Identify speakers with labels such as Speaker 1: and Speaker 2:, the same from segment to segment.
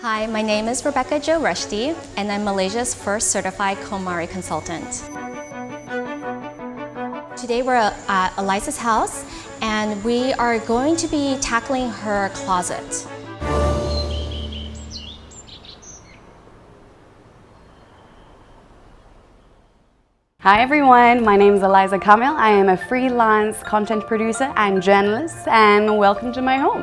Speaker 1: Hi, my name is Rebecca Jo Rushdie, and I'm Malaysia's first certified KonMari consultant. Today we're at Elyza's house, and we are going to be tackling her closet.
Speaker 2: Hi everyone, my name is Elyza Kamil. I am a freelance content producer and journalist, and welcome to my home.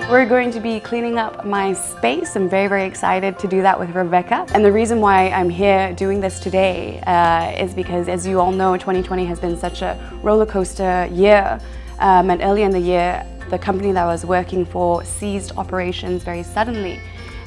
Speaker 2: We're going to be cleaning up my space. I'm very, very excited to do that with Rebecca. And the reason why I'm here doing this today is because, as you all know, 2020 has been such a roller coaster year. And earlier in the year, the company that I was working for ceased operations very suddenly.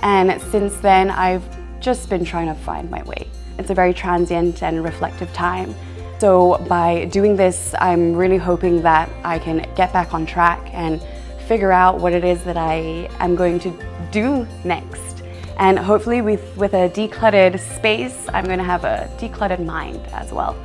Speaker 2: And since then, I've just been trying to find my way. It's a very transient and reflective time. So by doing this, I'm really hoping that I can get back on track and figure out what it is that I am going to do next. And hopefully with a decluttered space, I'm going to have a decluttered mind as well,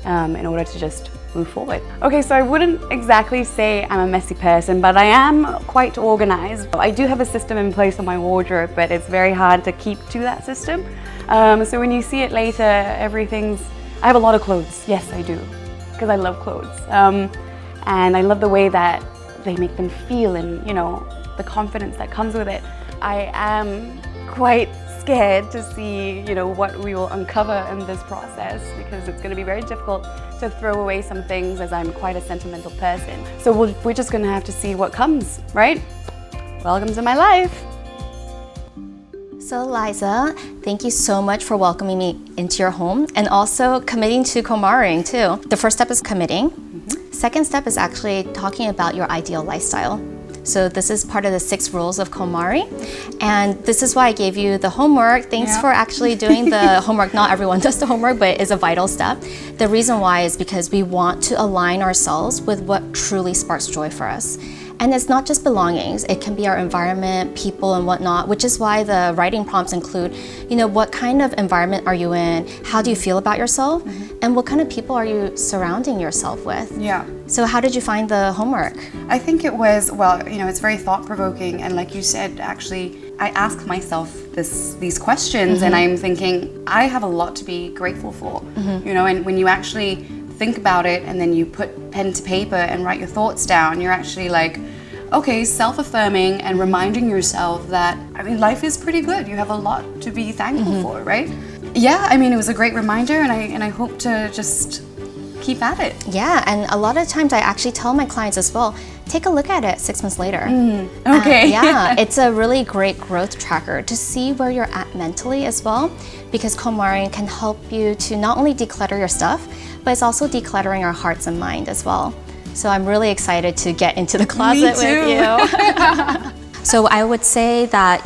Speaker 2: in order to just move forward. Okay, so I wouldn't exactly say I'm a messy person, but I am quite organized. I do have a system in place on my wardrobe, but it's very hard to keep to that system. So when you see it later, I have a lot of clothes. Yes, I do, because I love clothes. And I love the way that they make them feel, and the confidence that comes with it. I am quite scared to see what we will uncover in this process, because it's going to be very difficult to throw away some things, as I'm quite a sentimental person. So we're just going to have to see what comes, right? Welcome to my life.
Speaker 1: So Elyza, thank you so much for welcoming me into your home and also committing to KonMariing too. The first step is committing. Second step is actually talking about your ideal lifestyle. So this is part of the 6 rules of KonMari, and this is why I gave you the homework. Thanks for actually doing the homework. Not everyone does the homework, but it is a vital step. The reason why is because we want to align ourselves with what truly sparks joy for us. And it's not just belongings, it can be our environment, people and whatnot, which is why the writing prompts include, what kind of environment are you in, how do you feel about yourself, and what kind of people are you surrounding yourself with?
Speaker 3: Yeah.
Speaker 1: So how did you find the homework?
Speaker 3: I think it was, it's very thought-provoking, and like you said, actually, I ask myself these questions, and I'm thinking, I have a lot to be grateful for, and when you actually think about it and then you put pen to paper and write your thoughts down, you're actually like, okay, self-affirming and reminding yourself that, life is pretty good. You have a lot to be thankful for, right? Yeah, it was a great reminder, and I hope to just keep at it.
Speaker 1: Yeah, and a lot of times I actually tell my clients as well, take a look at it 6 months later.
Speaker 3: Okay.
Speaker 1: Yeah, it's a really great growth tracker to see where you're at mentally as well, because KonMari can help you to not only declutter your stuff, but it's also decluttering our hearts and mind as well. So I'm really excited to get into the closet with you. So I would say that,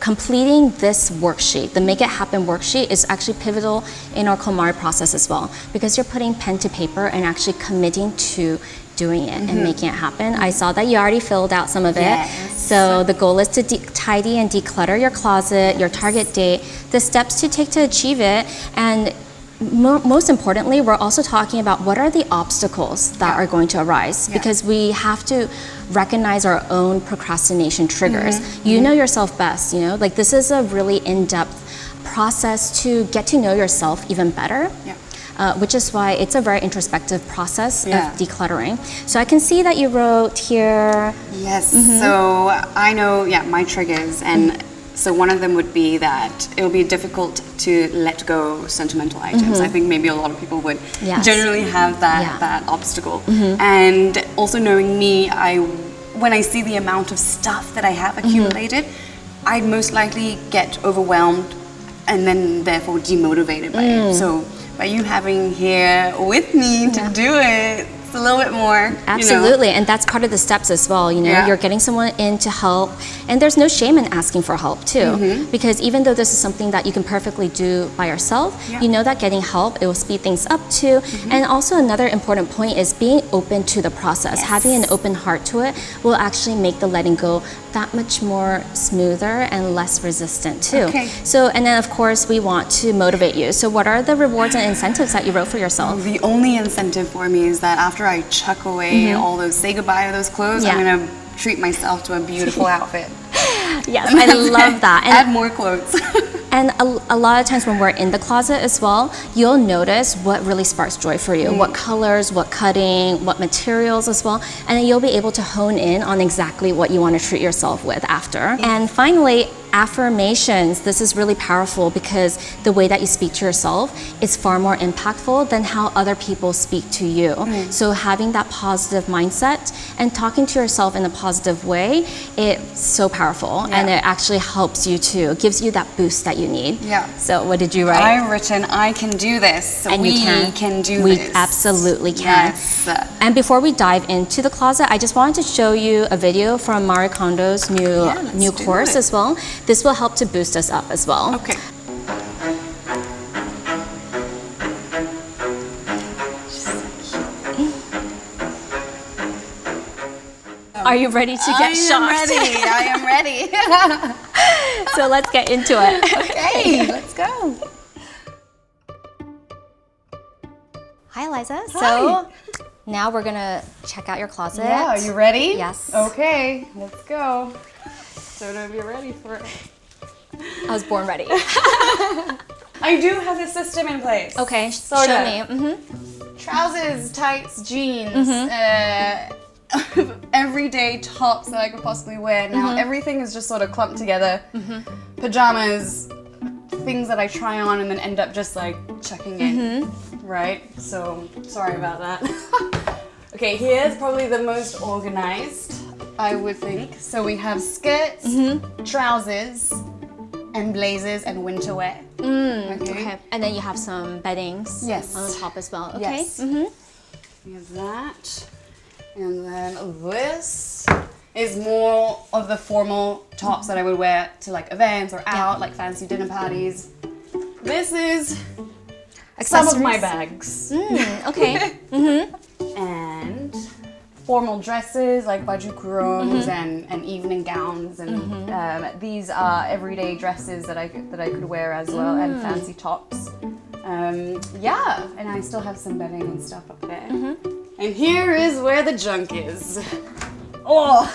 Speaker 1: completing this worksheet, the Make It Happen worksheet, is actually pivotal in our KonMari process as well, because you're putting pen to paper and actually committing to doing it and making it happen. I saw that you already filled out some of it. So the goal is to tidy and declutter your closet, your target date, the steps to take to achieve it, and most importantly, we're also talking about what are the obstacles that are going to arise, because we have to recognize our own procrastination triggers. You know yourself best, this is a really in-depth process to get to know yourself even better. Which is why it's a very introspective process of decluttering. So I can see that you wrote here.
Speaker 3: Yes, so I know, my triggers, and so one of them would be that it will be difficult to let go sentimental items. I think maybe a lot of people would generally have that obstacle. And also knowing me, when I see the amount of stuff that I have accumulated, I'd most likely get overwhelmed and then therefore demotivated by it. So by you having here with me to do it, a little bit more.
Speaker 1: Absolutely, and that's part of the steps as well. You're getting someone in to help, and there's no shame in asking for help too, because even though this is something that you can perfectly do by yourself, you know that getting help, it will speed things up too. And also another important point is being open to the process. Having an open heart to it will actually make the letting go that much more smoother and less resistant too. So, and then of course we want to motivate you. So what are the rewards and incentives that you wrote for yourself?
Speaker 3: The only incentive for me is that after I chuck away all those, say goodbye to those clothes, I'm gonna treat myself to a beautiful outfit.
Speaker 1: Yes, I love that. And
Speaker 3: add more clothes.
Speaker 1: And a lot of times when we're in the closet as well, you'll notice what really sparks joy for you. What colors, what cutting, what materials as well. And then you'll be able to hone in on exactly what you want to treat yourself with after. And finally, affirmations. This is really powerful because the way that you speak to yourself is far more impactful than how other people speak to you. So having that positive mindset and talking to yourself in a positive way, it's so powerful and it actually helps you too. It gives you that boost that you need. So what did you write?
Speaker 3: I've written, I can do this.
Speaker 1: And
Speaker 3: we
Speaker 1: you
Speaker 3: can do
Speaker 1: we
Speaker 3: this.
Speaker 1: We absolutely can.
Speaker 3: Yes.
Speaker 1: And before we dive into the closet, I just wanted to show you a video from Marie Kondo's new course as well. This will help to boost us up as well.
Speaker 3: Okay.
Speaker 1: Are you ready to get shocked?
Speaker 3: I am ready.
Speaker 1: So let's get into it.
Speaker 3: Okay, let's go.
Speaker 1: Hi, Elyza. So now we're gonna check out your closet.
Speaker 3: Yeah, are you ready?
Speaker 1: Yes.
Speaker 3: Okay, let's go. Don't know if you're ready for it.
Speaker 1: I was born ready.
Speaker 3: I do have a system in place.
Speaker 1: Okay,
Speaker 3: Sort
Speaker 1: show
Speaker 3: of.
Speaker 1: me.
Speaker 3: Trousers, tights, jeans, everyday tops that I could possibly wear. Now everything is just sort of clumped together. Pajamas, things that I try on and then end up just like chucking in. Right? So, sorry about that. Okay, here's probably the most organized, I would think. So we have skirts, trousers, and blazers and winter wear.
Speaker 1: Okay. And then you have some beddings on the top as well. Okay.
Speaker 3: Yes. We have that. And then this is more of the formal tops that I would wear to like events or out, like fancy dinner parties. This is some of my bags.
Speaker 1: Okay.
Speaker 3: And formal dresses like baju kurungs and evening gowns, and these are everyday dresses that I could wear as well, and fancy tops. Yeah, and I still have some bedding and stuff up there. And here is where the junk is. Oh,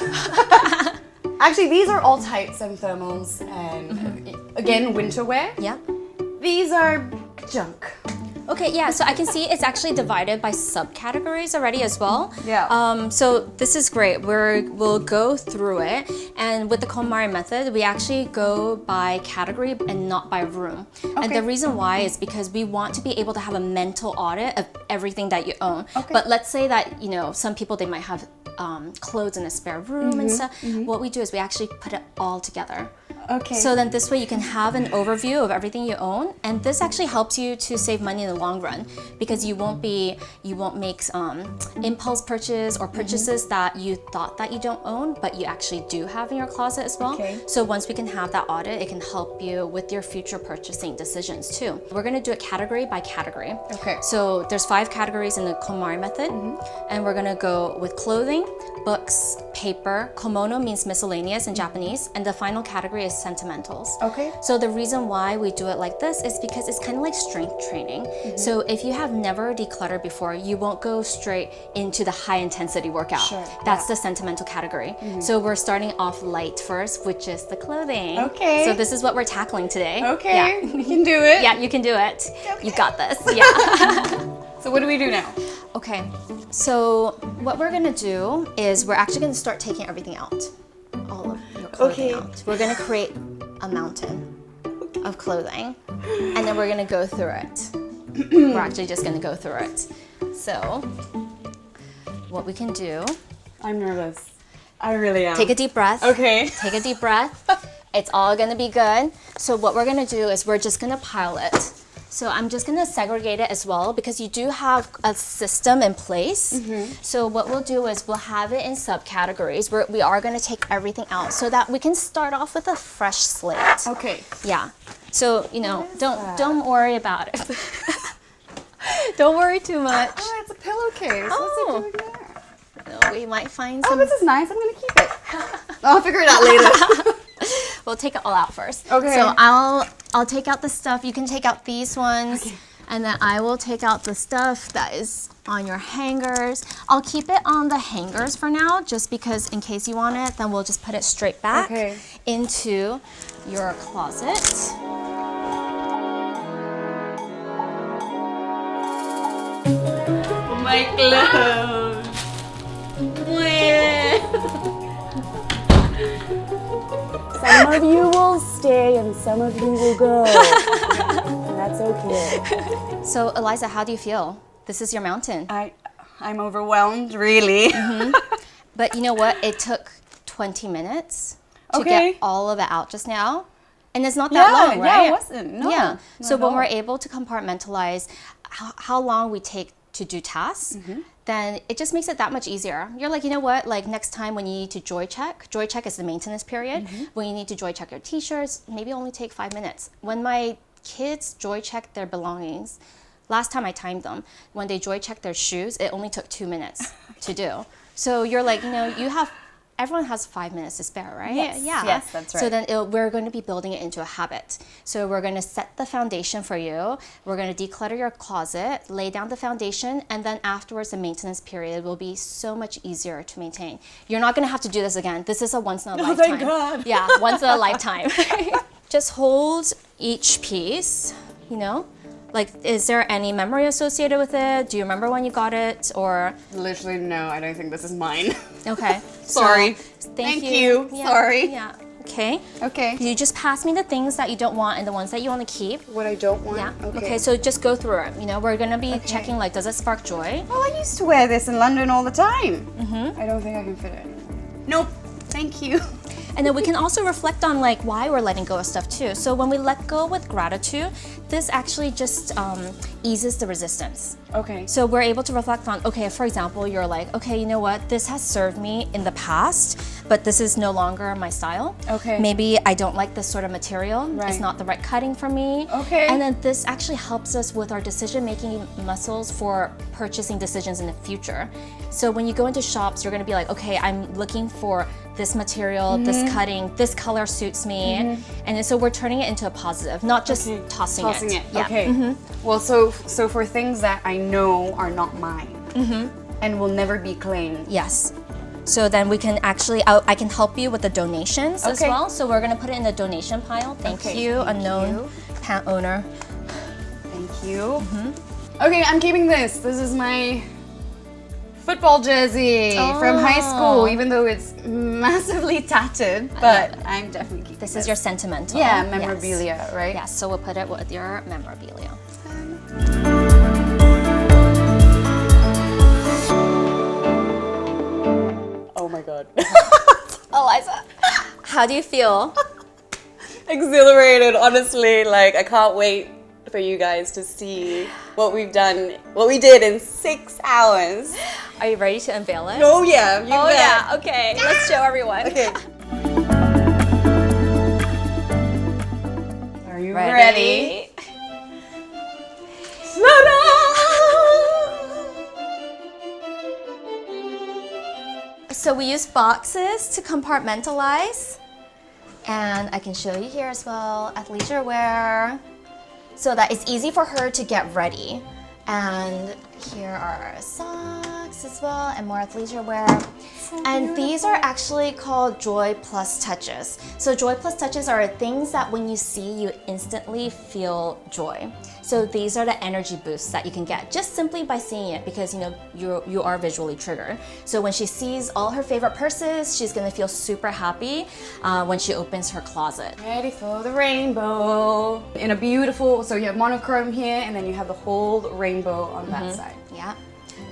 Speaker 3: actually, these are all tights and thermals, and again, winter wear.
Speaker 1: Yeah.
Speaker 3: These are junk.
Speaker 1: Okay, yeah, so I can see it's actually divided by subcategories already as well.
Speaker 3: Yeah.
Speaker 1: So this is great. We'll go through it, and with the KonMari method, we actually go by category and not by room. And the reason why is because we want to be able to have a mental audit of everything that you own. But let's say that, some people, they might have clothes in a spare room and stuff. What we do is we actually put it all together.
Speaker 3: Okay.
Speaker 1: So then this way you can have an overview of everything you own, and this actually helps you to save money in the long run because you won't make impulse purchase or purchases that you thought that you don't own but you actually do have in your closet as well. So once we can have that audit, it can help you with your future purchasing decisions too. We're going to do it category by category. So there's 5 categories in the KonMari method, and we're going to go with clothing, books, paper, komono means miscellaneous in Japanese, and the final category is sentimentals. So the reason why we do it like this is because it's kind of like strength training. So if you have never decluttered before, you won't go straight into the high intensity workout. That's the sentimental category. So we're starting off light first, which is the clothing. So this is what we're tackling today.
Speaker 3: You can do it.
Speaker 1: Yeah, you can do it. You got this. Yeah.
Speaker 3: So what do we do now?
Speaker 1: Okay, so what we're gonna do is we're actually gonna start taking everything out. All of your clothing out. We're gonna create a mountain of clothing, and then we're gonna go through it. We're actually just gonna go through it. So, what we can do...
Speaker 3: I'm nervous. I really am.
Speaker 1: Take a deep breath. Take a deep breath. It's all gonna be good. So what we're gonna do is we're just gonna pile it So I'm just gonna segregate it as well because you do have a system in place. So what we'll do is we'll have it in subcategories where we are gonna take everything out so that we can start off with a fresh slate.
Speaker 3: Okay.
Speaker 1: Yeah. So, you know, don't worry about it. Don't worry too much.
Speaker 3: Oh, it's a pillowcase.
Speaker 1: Oh.
Speaker 3: What's it doing there?
Speaker 1: No, we might find
Speaker 3: Oh,
Speaker 1: some.
Speaker 3: this is nice. I'm gonna keep it. I'll figure it out later.
Speaker 1: We'll take it all out first.
Speaker 3: Okay.
Speaker 1: So I'll take out the stuff. You can take out these ones.
Speaker 3: Okay.
Speaker 1: And then I will take out the stuff that is on your hangers. I'll keep it on the hangers for now, just because in case you want it, then we'll just put it straight back into your closet.
Speaker 3: My clothes. Some of you will stay and some of you will go. And that's okay.
Speaker 1: So Elyza, how do you feel? This is your mountain.
Speaker 3: I'm overwhelmed, really.
Speaker 1: But you know what? It took 20 minutes to
Speaker 3: Okay.
Speaker 1: get all of it out just now. And it's not that long, right?
Speaker 3: Yeah, it wasn't. No,
Speaker 1: Yeah.
Speaker 3: not
Speaker 1: So
Speaker 3: at
Speaker 1: when
Speaker 3: all.
Speaker 1: we're able to compartmentalize how long we take to do tasks, then it just makes it that much easier. You're like, you know what? Like next time when you need to joy check is the maintenance period. When you need to joy check your t-shirts, maybe only take 5 minutes. When my kids joy check their belongings, last time I timed them, when they joy checked their shoes, it only took 2 minutes to do. So you're like, you know, everyone has 5 minutes to spare, right?
Speaker 3: Yes,
Speaker 1: Yeah.
Speaker 3: yes, that's
Speaker 1: So
Speaker 3: right.
Speaker 1: then we're going to be building it into a habit. So we're going to set the foundation for you. We're going to declutter your closet, lay down the foundation, and then afterwards the maintenance period will be so much easier to maintain. You're not going to have to do this again. This is a once in a lifetime.
Speaker 3: thank God.
Speaker 1: Yeah, once in a lifetime. Just hold each piece, you know? Like, is there any memory associated with it? Do you remember when you got it? Or,
Speaker 3: Literally, no, I don't think this is mine.
Speaker 1: okay.
Speaker 3: Sorry.
Speaker 1: So,
Speaker 3: Thank you.
Speaker 1: Yeah,
Speaker 3: Sorry.
Speaker 1: Yeah. Okay.
Speaker 3: Okay.
Speaker 1: You just pass me the things that you don't want and the ones that you want to keep.
Speaker 3: What I don't want?
Speaker 1: Yeah. Okay, so just go through it. You know, we're going to be checking, like, does it spark joy?
Speaker 3: Well, I used to wear this in London all the time. I don't think I can fit it anymore. Nope. Thank you.
Speaker 1: And then we can also reflect on like why we're letting go of stuff too. So when we let go with gratitude, this actually just eases the resistance.
Speaker 3: Okay.
Speaker 1: So we're able to reflect on, okay, for example, you're like, okay, you know what, this has served me in the past, but this is no longer my style.
Speaker 3: Okay.
Speaker 1: Maybe I don't like this sort of material.
Speaker 3: Right.
Speaker 1: It's not the right cutting for me.
Speaker 3: Okay.
Speaker 1: And then this actually helps us with our decision-making muscles for purchasing decisions in the future. So when you go into shops, you're gonna be like, okay, I'm looking for this material, this cutting, this color suits me. And then so we're turning it into a positive, not just tossing it. Yeah.
Speaker 3: Okay. Well, so for things that I know are not mine and will never be claimed.
Speaker 1: Yes. So then we can actually, I can help you with the donations as
Speaker 3: Okay.
Speaker 1: well. So we're gonna put it in the donation pile. Thank
Speaker 3: Okay,
Speaker 1: you,
Speaker 3: thank
Speaker 1: unknown pant owner.
Speaker 3: Thank you. Okay, I'm keeping this. This is my football jersey from high school, even though it's massively tattered, but I'm definitely keeping
Speaker 1: This is your sentimental.
Speaker 3: Yeah,
Speaker 1: Yes.
Speaker 3: memorabilia, right?
Speaker 1: Yes, so we'll put it with your memorabilia.
Speaker 3: Oh my god.
Speaker 1: Elyza, how do you feel?
Speaker 2: Exhilarated, honestly. Like, I can't wait for you guys to see what we've done, what we did in 6 hours.
Speaker 1: Are you ready to unveil it?
Speaker 2: Oh yeah, you bet.
Speaker 1: Yeah, okay. Let's show everyone.
Speaker 2: Okay.
Speaker 3: Are you
Speaker 1: Ready? So we use boxes to compartmentalize, and I can show you here as well, athleisure wear, so that it's easy for her to get ready. And here are our socks as well, and more athleisure wear. And these are actually called Joy Plus Touches. So Joy Plus Touches are things that when you see, you instantly feel joy. So these are the energy boosts that you can get just simply by seeing it, because you know you are visually triggered. So when she sees all her favorite purses, she's gonna feel super happy when she opens her closet.
Speaker 3: Ready for the rainbow. In a beautiful, so you have monochrome here, and then you have the whole rainbow on that side.
Speaker 1: Yeah.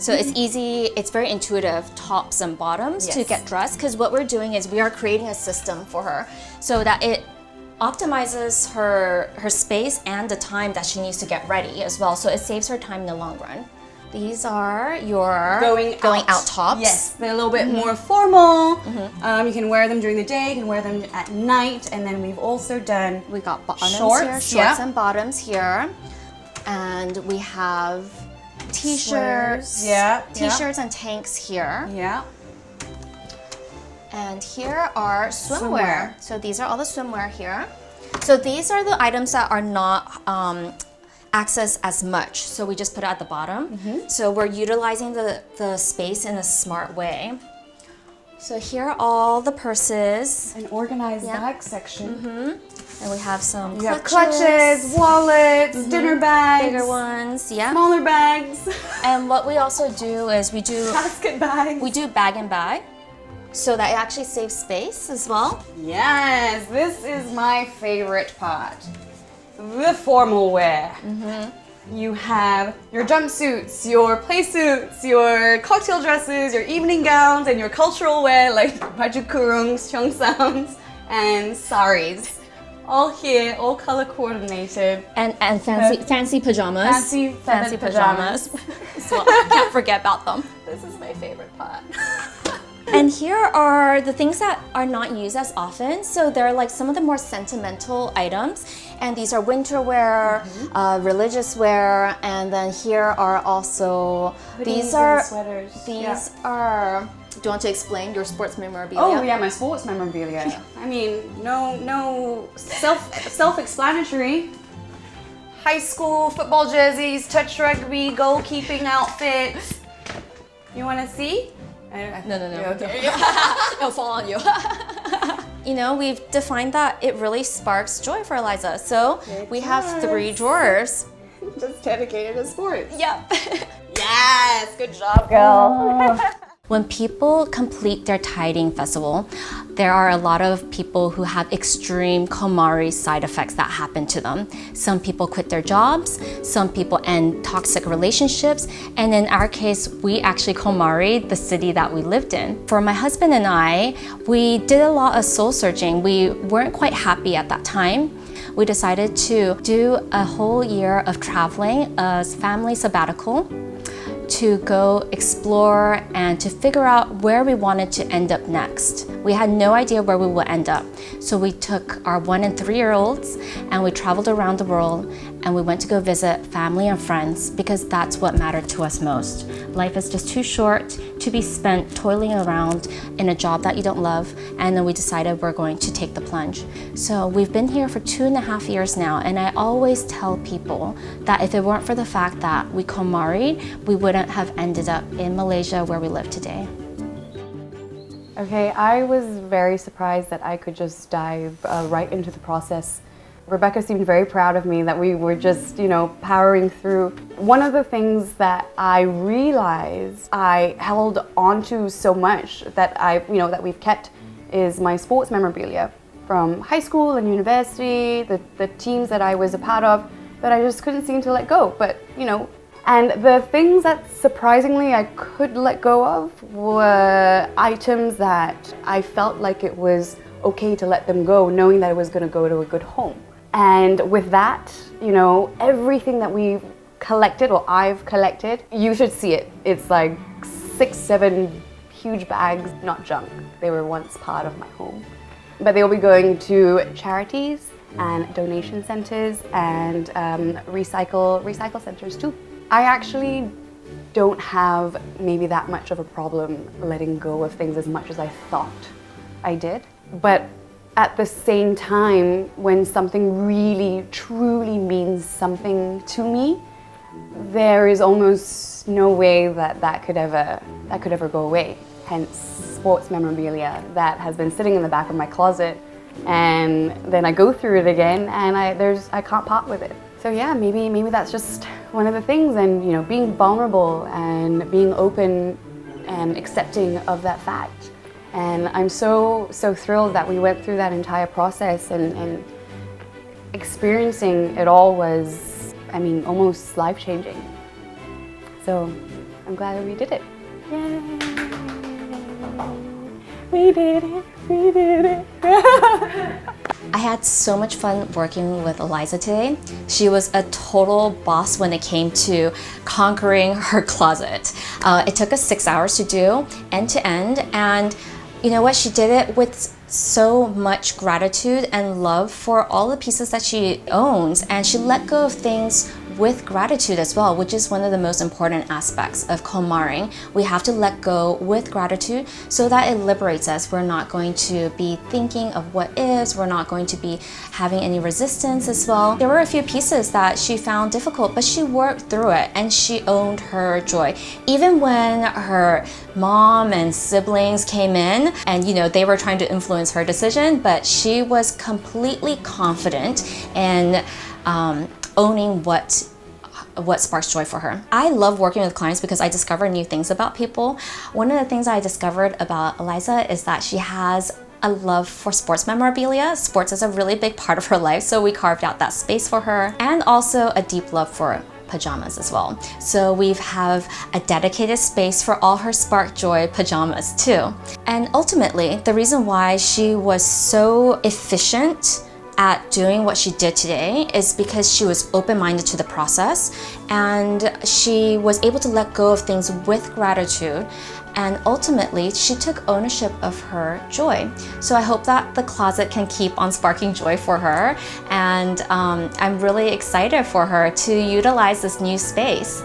Speaker 1: So it's easy, it's very intuitive, tops and bottoms to
Speaker 3: Yes.
Speaker 1: get dressed, because what we're doing is we are creating a system for her so that optimizes her space and the time that she needs to get ready as well. So it saves her time in the long run. These are your going out tops.
Speaker 3: Yes, they're a little bit more formal. You can wear them during the day, you can wear them at night, and then we've also done
Speaker 1: We got bottoms
Speaker 3: shorts,
Speaker 1: here, shorts
Speaker 3: yeah.
Speaker 1: and bottoms here. And we have t-shirts,
Speaker 3: Sweaters, yeah,
Speaker 1: t-shirts and tanks here.
Speaker 3: Yeah.
Speaker 1: And here are swimwear. So these are all the swimwear here. So these are the items that are not accessed as much. So we just put it at the bottom. So we're utilizing the space in a smart way. So here are all the purses.
Speaker 3: An organized bag section.
Speaker 1: And we have some
Speaker 3: You have clutches, wallets, dinner bags.
Speaker 1: bigger ones, yeah.
Speaker 3: Smaller bags.
Speaker 1: And what we also do is we do
Speaker 3: Basket bags.
Speaker 1: We do bag and bag, so that it actually saves space as well.
Speaker 3: Yes, this is my favorite part. The formal wear. You have your jumpsuits, your play suits, your cocktail dresses, your evening gowns, and your cultural wear like baju kurungs, cheongsams, and saris. All here, all color coordinated.
Speaker 1: And fancy pajamas.
Speaker 3: Fancy pajamas.
Speaker 1: So can't forget about them.
Speaker 3: This is my favorite part.
Speaker 1: And here are the things that are not used as often. So they're like some of the more sentimental items. And these are winter wear, religious wear, and then here are also
Speaker 3: These are sweaters.
Speaker 1: These are. Do you want to explain your sports memorabilia?
Speaker 3: Oh yeah, my sports memorabilia. I mean, no self-explanatory. High school football jerseys, touch rugby, goalkeeping outfits. You want to see?
Speaker 1: No.
Speaker 3: Okay.
Speaker 1: It'll fall on you. You know, we've defined that it really sparks joy for Elyza. So we have 3 drawers.
Speaker 3: Just dedicated to sports.
Speaker 1: Yep.
Speaker 3: Yes, good job, girl.
Speaker 1: When people complete their tidying festival, there are a lot of people who have extreme KonMari side effects that happen to them. Some people quit their jobs, some people end toxic relationships, and in our case, we actually KonMari the city that we lived in. For my husband and I, we did a lot of soul searching. We weren't quite happy at that time. We decided to do a whole year of traveling, a family sabbatical, to go explore and to figure out where we wanted to end up next. We had no idea where we would end up. So we took our 1- and 3-year-olds and we traveled around the world and we went to go visit family and friends because that's what mattered to us most. Life is just too short to be spent toiling around in a job that you don't love, and then we decided we're going to take the plunge. So we've been here for 2.5 years now, and I always tell people that if it weren't for the fact that we KonMari'd, we wouldn't have ended up in Malaysia where we live today.
Speaker 2: Okay, I was very surprised that I could just dive right into the process. Rebecca seemed very proud of me that we were just, powering through. One of the things that I realized I held onto so much that that we've kept is my sports memorabilia from high school and university, the teams that I was a part of that I just couldn't seem to let go. But, and the things that surprisingly I could let go of were items that I felt like it was okay to let them go, knowing that it was going to go to a good home. And with that, everything that we've collected, or I've collected, you should see it. It's like 6-7 huge bags, not junk. They were once part of my home. But they will be going to charities and donation centers and recycle centers too. I actually don't have maybe that much of a problem letting go of things as much as I thought I did. But at the same time, when something really, truly means something to me, there is almost no way that could ever go away. Hence, sports memorabilia that has been sitting in the back of my closet, and then I go through it again, and I can't part with it. So yeah, maybe that's just one of the things, and being vulnerable and being open and accepting of that fact. And I'm so thrilled that we went through that entire process, and experiencing it all was, almost life-changing. So I'm glad that we did it. Yay! We did it! We did it!
Speaker 1: I I had so much fun working with Elyza today. She was a total boss when it came to conquering her closet. It took us 6 hours to do, end to end, and you know what? She did it with so much gratitude and love for all the pieces that she owns, and she let go of things with gratitude as well, which is one of the most important aspects of KonMariing. We have to let go with gratitude so that it liberates us. We're not going to be thinking of what is, we're not going to be having any resistance as well. There were a few pieces that she found difficult, but she worked through it and she owned her joy. Even when her mom and siblings came in and they were trying to influence her decision, but she was completely confident in owning what sparks joy for her. I love working with clients because I discover new things about people. One of the things I discovered about Elyza is that she has a love for sports memorabilia. Sports is a really big part of her life, so we carved out that space for her, and also a deep love for pajamas as well. So we have a dedicated space for all her Spark Joy pajamas too. And ultimately, the reason why she was so efficient at doing what she did today is because she was open-minded to the process, and she was able to let go of things with gratitude, and ultimately she took ownership of her joy. So I hope that the closet can keep on sparking joy for her, and I'm really excited for her to utilize this new space.